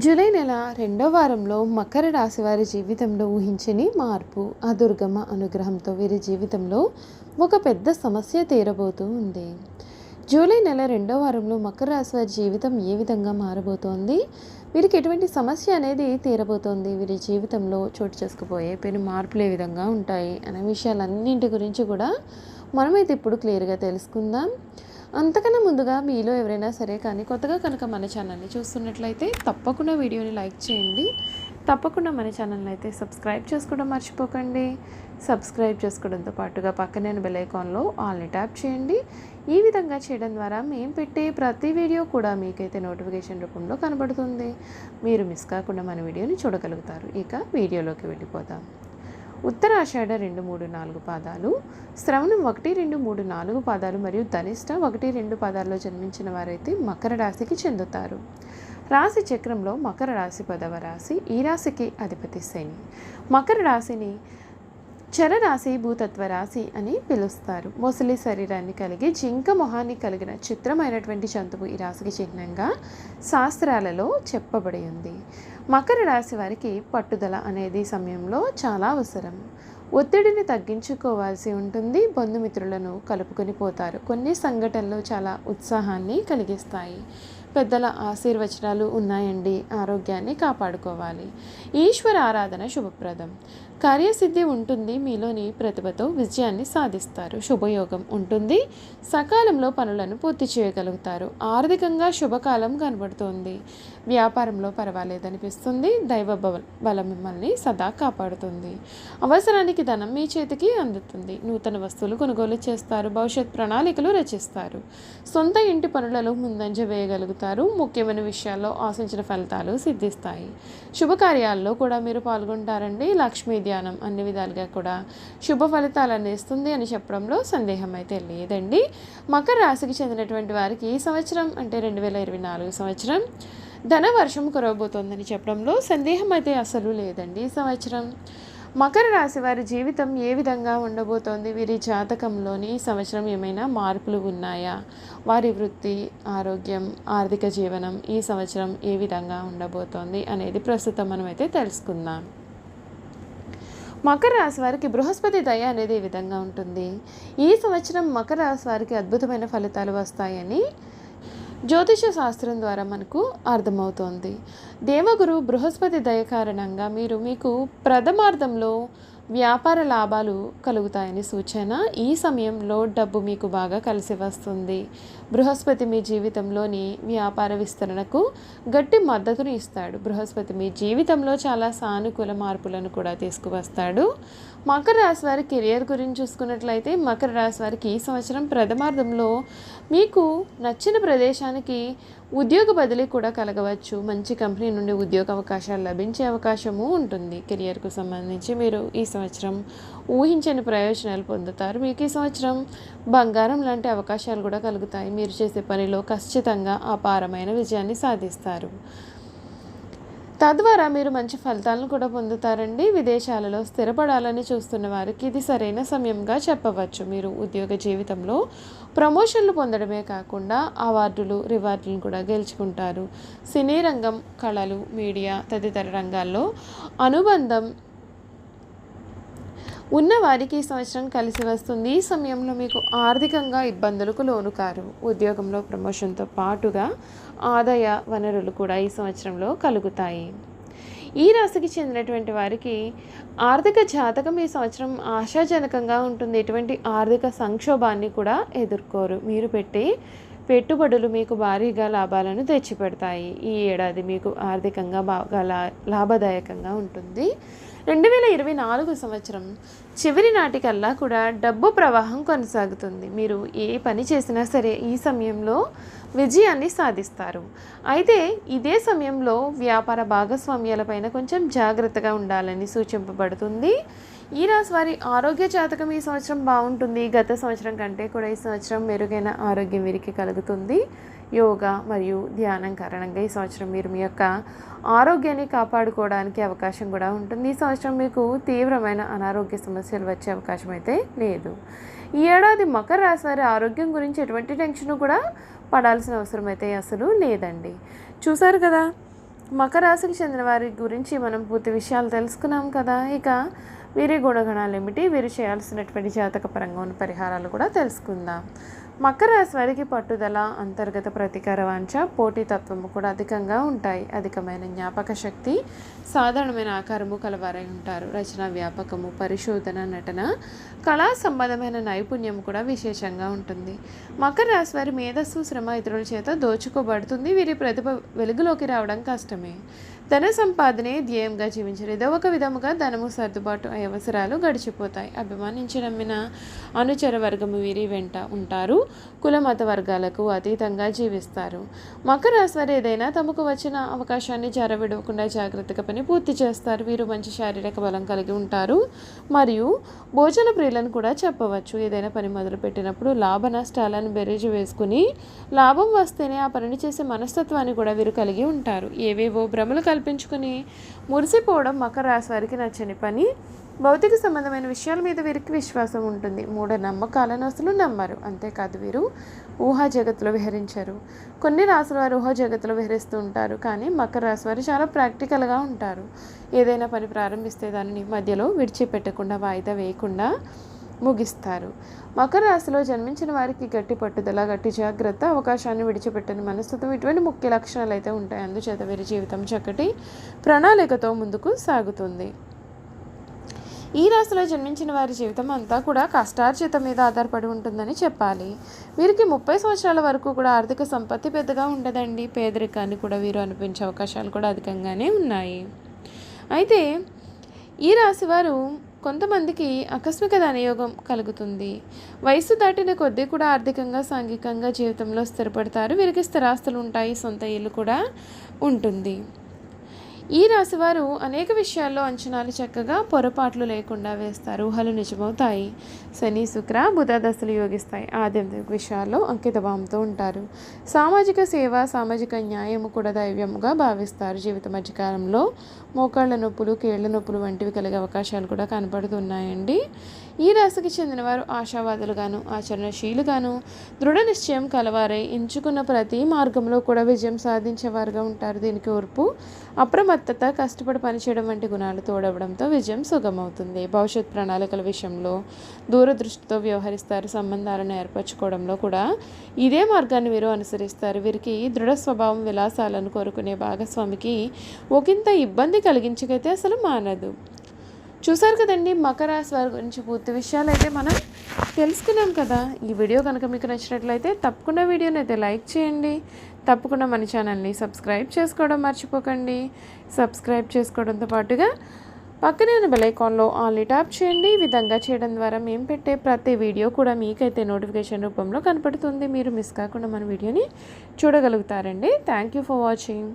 July నెల రెండో వారంలో మకర రాశి వారి జీవితంలో ఊహించని మార్పు. ఆ దుర్గమ్మ అనుగ్రహంతో వీరి జీవితంలో ఒక పెద్ద సమస్య తీరబోతూ ఉంది. జూలై నెల రెండో వారంలో మకర రాశి వారి జీవితం ఏ విధంగా మారబోతోంది, వీరికి ఎటువంటి సమస్య అనేది తీరబోతోంది, వీరి జీవితంలో చోటు చేసుకుపోయే పెను మార్పులు ఏ విధంగా ఉంటాయి అనే విషయాలన్నింటి గురించి కూడా మనమైతే ఇప్పుడు క్లియర్గా తెలుసుకుందాం. అంతకన్నా ముందుగా మీలో ఎవరైనా సరే కానీ కొత్తగా కనుక మన ఛానల్ని చూస్తున్నట్లయితే తప్పకుండా వీడియోని లైక్ చేయండి. తప్పకుండా మన ఛానల్ని అయితే సబ్స్క్రైబ్ చేసుకోవడం మర్చిపోకండి. సబ్స్క్రైబ్ చేసుకోవడంతో పాటుగా పక్కనే బెల్ ఐకాన్లో ఆల్ని ట్యాప్ చేయండి. ఈ విధంగా చేయడం ద్వారా మేము పెట్టే ప్రతి వీడియో కూడా మీకైతే నోటిఫికేషన్ రూపంలో కనబడుతుంది. మీరు మిస్ కాకుండా మన వీడియోని చూడగలుగుతారు. ఇక వీడియోలోకి వెళ్ళిపోదాం. ఉత్తరాషాఢ 2, 3, 4 పాదాలు, శ్రవణం 1, 2, 3, 4 పాదాలు మరియు ధనిష్ట 1, 2 పాదాల్లో జన్మించిన వారైతే మకర రాశికి చెందుతారు. రాశి చక్రంలో మకర రాశి 10వ రాశి. ఈ రాశికి అధిపతి శని. మకర రాశిని చరరాశి, భూతత్వ రాశి అని పిలుస్తారు. మొసలి శరీరాన్ని కలిగి జింక మొహాన్ని కలిగిన చిత్రమైనటువంటి జంతువు ఈ రాశికి చిహ్నంగా శాస్త్రాలలో చెప్పబడి ఉంది. మకర రాశి వారికి పట్టుదల అనేది సమయంలో చాలా అవసరం. ఒత్తిడిని తగ్గించుకోవాల్సి ఉంటుంది. బంధుమిత్రులను కలుపుకొని పోతారు. కొన్ని సంఘటనలు చాలా ఉత్సాహాన్ని కలిగిస్తాయి. పెద్దల ఆశీర్వచనాలు ఉన్నాయండి. ఆరోగ్యాన్ని కాపాడుకోవాలి. ఈశ్వర ఆరాధన శుభప్రదం. కార్యసిద్ధి ఉంటుంది. మీలోని ప్రతిభతో విజయాన్ని సాధిస్తారు. శుభయోగం ఉంటుంది. సకాలంలో పనులను పూర్తి చేయగలుగుతారు. ఆర్థికంగా శుభకాలం కనబడుతోంది. వ్యాపారంలో పర్వాలేదనిపిస్తుంది. దైవ బలం మిమ్మల్ని సదా కాపాడుతుంది. అవసరానికి ధనం మీ చేతికి అందుతుంది. నూతన వస్తువులు కొనుగోలు చేస్తారు. భవిష్యత్ ప్రణాళికలు రచిస్తారు. సొంత ఇంటి పనులలో ముందంజ వేయగలుగుతారు. ముఖ్యమైన విషయాల్లో ఆశించిన ఫలితాలు సిద్ధిస్తాయి. శుభకార్యాల్లో కూడా మీరు పాల్గొంటారండి. లక్ష్మీ ధ్యానం అన్ని విధాలుగా కూడా శుభ ఫలితాలను ఇస్తుంది అని చెప్పడంలో సందేహం అయితే లేదండి. మకర రాశికి చెందినటువంటి వారికి ఈ సంవత్సరం అంటే 2024 సంవత్సరం ధన వర్షం కురవబోతోందని చెప్పడంలో సందేహం అయితే అసలు లేదండి. ఈ సంవత్సరం మకర రాశి వారి జీవితం ఏ విధంగా ఉండబోతోంది, వీరి జాతకంలోని ఈ సంవత్సరం ఏమైనా మార్పులు ఉన్నాయా, వారి వృత్తి, ఆరోగ్యం, ఆర్థిక జీవనం ఈ సంవత్సరం ఏ విధంగా ఉండబోతోంది అనేది ప్రస్తుతం మనమైతే తెలుసుకుందాం. మకర రాశి వారికి బృహస్పతి దయ అనేది ఈ విధంగా ఉంటుంది. ఈ సంవత్సరం మకర రాశి వారికి అద్భుతమైన ఫలితాలు వస్తాయని జ్యోతిష శాస్త్రం ద్వారా మనకు అర్థమవుతోంది. దేవగురు బృహస్పతి దయ కారణంగా మీకు ప్రథమార్థంలో వ్యాపార లాభాలు కలుగుతాయని సూచన. ఈ సమయంలో డబ్బు మీకు బాగా కలిసి వస్తుంది. బృహస్పతి మీ జీవితంలోని వ్యాపార విస్తరణకు గట్టి మద్దతును ఇస్తాడు. బృహస్పతి మీ జీవితంలో చాలా సానుకూల మార్పులను కూడా తీసుకువస్తాడు. మకర రాశి వారి కెరియర్ గురించి చూసుకున్నట్లయితే మకర రాశి వారికి ఈ సంవత్సరం ప్రథమార్థంలో మీకు నచ్చిన ప్రదేశానికి ఉద్యోగ బదిలీ కూడా కలగవచ్చు. మంచి కంపెనీ నుండి ఉద్యోగ అవకాశాలు లభించే అవకాశము ఉంటుంది. కెరియర్కు సంబంధించి మీరు ఈ సంవత్సరం ఊహించని ప్రయోజనాలు పొందుతారు. మీకు ఈ సంవత్సరం బంగారం లాంటి అవకాశాలు కూడా కలుగుతాయి. మీరు చేసే పనిలో ఖచ్చితంగా అపారమైన విజయాన్ని సాధిస్తారు. తద్వారా మీరు మంచి ఫలితాలను కూడా పొందుతారండి. విదేశాలలో స్థిరపడాలని చూస్తున్న వారికి ఇది సరైన సమయంగా చెప్పవచ్చు. మీరు ఉద్యోగ జీవితంలో ప్రమోషన్లు పొందడమే కాకుండా అవార్డులు, రివార్డులను కూడా గెలుచుకుంటారు. సినీ రంగం, కళలు, మీడియా తదితర రంగాల్లో అనుబంధం ఉన్నవారికి ఈ సంవత్సరం కలిసి వస్తుంది. ఈ సమయంలో మీకు ఆర్థికంగా ఇబ్బందులకు లోను కారు. ఉద్యోగంలో ప్రమోషన్తో పాటుగా ఆదాయ వనరులు కూడా ఈ సంవత్సరంలో కలుగుతాయి. ఈ రాశికి చెందినటువంటి వారికి ఆర్థిక జాతకం ఈ సంవత్సరం ఆశాజనకంగా ఉంటుంది. ఎటువంటి ఆర్థిక సంక్షోభాన్ని కూడా ఎదుర్కోరు. మీరు పెట్టే పెట్టుబడులు మీకు భారీగా లాభాలను తెచ్చిపెడతాయి. ఈ ఏడాది మీకు ఆర్థికంగా బాగా లాభదాయకంగా ఉంటుంది. 2024 సంవత్సరం చివరి నాటికల్లా కూడా డబ్బు ప్రవాహం కొనసాగుతుంది. మీరు ఏ పని చేసినా సరే ఈ సమయంలో విజయాన్ని సాధిస్తారు. అయితే ఇదే సమయంలో వ్యాపార భాగస్వామ్యాలపైన కొంచెం జాగ్రత్తగా ఉండాలని సూచింపబడుతుంది. ఈ రాశి వారి ఆరోగ్య జాతకం ఈ సంవత్సరం బాగుంటుంది. గత సంవత్సరం కంటే కూడా ఈ సంవత్సరం మెరుగైన ఆరోగ్యం వీరికి కలుగుతుంది. యోగా మరియు ధ్యానం కారణంగా ఈ సంవత్సరం మీరు మీ యొక్క ఆరోగ్యాన్ని కాపాడుకోవడానికి అవకాశం కూడా ఉంటుంది. ఈ సంవత్సరం మీకు తీవ్రమైన అనారోగ్య సమస్యలు వచ్చే అవకాశం అయితే లేదు. ఈ ఏడాది మకర రాశి వారి ఆరోగ్యం గురించి ఎటువంటి టెన్షన్ కూడా పడాల్సిన అవసరం అయితే అసలు లేదండి. చూసారు కదా, మకర రాశికి చెందిన వారి గురించి మనం పూర్తి విషయాలు తెలుసుకున్నాం కదా. ఇక వీరి గుణగణాలు ఏమిటి, వీరు చేయాల్సినటువంటి జాతకపరంగా ఉన్న పరిహారాలు కూడా తెలుసుకుందాం. మకర రాశి వారికి పట్టుదల, అంతర్గత ప్రతీకార వాంఛ, పోటీతత్వము కూడా అధికంగా ఉంటాయి. అధికమైన జ్ఞాపక శక్తి, సాధారణమైన ఆకారము కలవారై ఉంటారు. రచన, వ్యాపకము, పరిశోధన, నటన, కళా సంబంధమైన నైపుణ్యం కూడా విశేషంగా ఉంటుంది. మకర రాశి వారి మేధస్సు, శ్రమ ఇతరుల చేత దోచుకోబడుతుంది. వీరి ప్రతిభ వెలుగులోకి రావడం కష్టమే. ధన సంపాదనే ధ్యేయంగా జీవించరు. ఏదో ఒక విధముగా ధనము సర్దుబాటు అయ్యే అవసరాలు గడిచిపోతాయి. అభిమానించి నమ్మిన అనుచర వర్గము వీరి వెంట ఉంటారు. కుల మత వర్గాలకు అతీతంగా జీవిస్తారు. మకర రాశి వారు ఏదైనా తమకు వచ్చిన అవకాశాన్ని జారవిడవకుండా జాగ్రత్తగా పని పూర్తి చేస్తారు. వీరు మంచి శారీరక బలం కలిగి ఉంటారు మరియు భోజన ప్రియులను కూడా చెప్పవచ్చు. ఏదైనా పని మొదలు పెట్టినప్పుడు లాభ నష్టాలను బెరీజు వేసుకుని లాభం వస్తేనే ఆ పనిని చేసే మనస్తత్వాన్ని కూడా వీరు కలిగి ఉంటారు. ఏవేవో భ్రమలు కల్పించుకుని మురిసిపోవడం మకర రాశి వారికి నచ్చని పని. భౌతిక సంబంధమైన విషయాల మీద వీరికి విశ్వాసం ఉంటుంది. మూఢ నమ్మకాలను అసలు నమ్మరు. అంతేకాదు వీరు ఊహా జగత్తులో విహరించరు. కొన్ని రాశుల వారు ఊహా జగత్తులో విహరిస్తూ ఉంటారు, కానీ మకర రాశి వారు చాలా ప్రాక్టికల్గా ఉంటారు. ఏదైనా పని ప్రారంభిస్తే దానిని మధ్యలో విడిచిపెట్టకుండా, వాయిదా వేయకుండా ముగిస్తారు. మకర రాశిలో జన్మించిన వారికి గట్టి పట్టుదల, గట్టి జాగ్రత్త, అవకాశాన్ని విడిచిపెట్టని మనస్తత్వం ఇటువంటి ముఖ్య లక్షణాలు అయితే ఉంటాయి. అందుచేత వీరి జీవితం చక్కటి ప్రణాళికతో ముందుకు సాగుతుంది. ఈ రాశిలో జన్మించిన వారి జీవితం అంతా కూడా కష్టార్జితం మీద ఆధారపడి ఉంటుందని చెప్పాలి. వీరికి 30 సంవత్సరాల వరకు కూడా ఆర్థిక సంపత్తి పెద్దగా ఉండదండి. పేదరికాన్ని కూడా వీరు అనిపించే అవకాశాలు కూడా అధికంగానే ఉన్నాయి. అయితే ఈ రాశి వారు కొంతమందికి ఆకస్మిక ధనయోగం కలుగుతుంది. వయసు దాటిన కొద్దీ కూడా ఆర్థికంగా, సాంఘికంగా జీవితంలో స్థిరపడతారు. వీరికి స్థిరాస్తులు ఉంటాయి, సొంత ఇల్లు కూడా ఉంటుంది. ఈ రాశివారు అనేక విషయాల్లో అంచనాలు చక్కగా పొరపాట్లు లేకుండా వేస్తారు. ఊహలు నిజమవుతాయి. శని, శుక్ర, బుధ దశలు యోగిస్తాయి. ఆధ్యాత్మిక విషయాల్లో అంకితభావంతో ఉంటారు. సామాజిక సేవ, సామాజిక న్యాయము కూడా దైవ్యముగా భావిస్తారు. జీవిత మధ్యకాలంలో మోకాళ్ళ నొప్పులు, కీళ్ల నొప్పులు వంటివి కలిగే అవకాశాలు కూడా కనపడుతున్నాయండి. ఈ రాశికి చెందినవారు ఆశావాదులుగాను, ఆచరణశీలుగాను, దృఢ నిశ్చయం కలవారై ఎంచుకున్న ప్రతి మార్గంలో కూడా విజయం సాధించేవారుగా ఉంటారు. దీనికి ఓర్పు, అప్రమత్తత, కష్టపడి పనిచేయడం వంటి గుణాలు తోడవడంతో విజయం సుగమవుతుంది. భవిష్యత్ ప్రణాళికల విషయంలో దూరదృష్టితో వ్యవహరిస్తారు. సంబంధాలను ఏర్పరచుకోవడంలో కూడా ఇదే మార్గాన్ని వీరు అనుసరిస్తారు. వీరికి దృఢ స్వభావం, విలాసాలను కోరుకునే భాగస్వామికి ఒకంత ఇబ్బంది కలిగించకైతే అసలు మానదు. చూసారు కదండి, మకర రాశి వారి గురించి పూర్తి విషయాలు అయితే మనం తెలుసుకున్నాం కదా. ఈ వీడియో కనుక మీకు నచ్చినట్లయితే తప్పకుండా వీడియోని అయితే లైక్ చేయండి. తప్పకుండా మన ఛానల్ని సబ్స్క్రైబ్ చేసుకోవడం మర్చిపోకండి. సబ్స్క్రైబ్ చేసుకోవడంతో పాటుగా పక్కనే ఉన్న బెల్ ఐకాన్లో ఆల్ని ట్యాప్ చేయండి. ఈ విధంగా చేయడం ద్వారా మేము పెట్టే ప్రతి వీడియో కూడా మీకైతే నోటిఫికేషన్ రూపంలో కనపడుతుంది. మీరు మిస్ కాకుండా మన వీడియోని చూడగలుగుతారండి. Thank you for watching.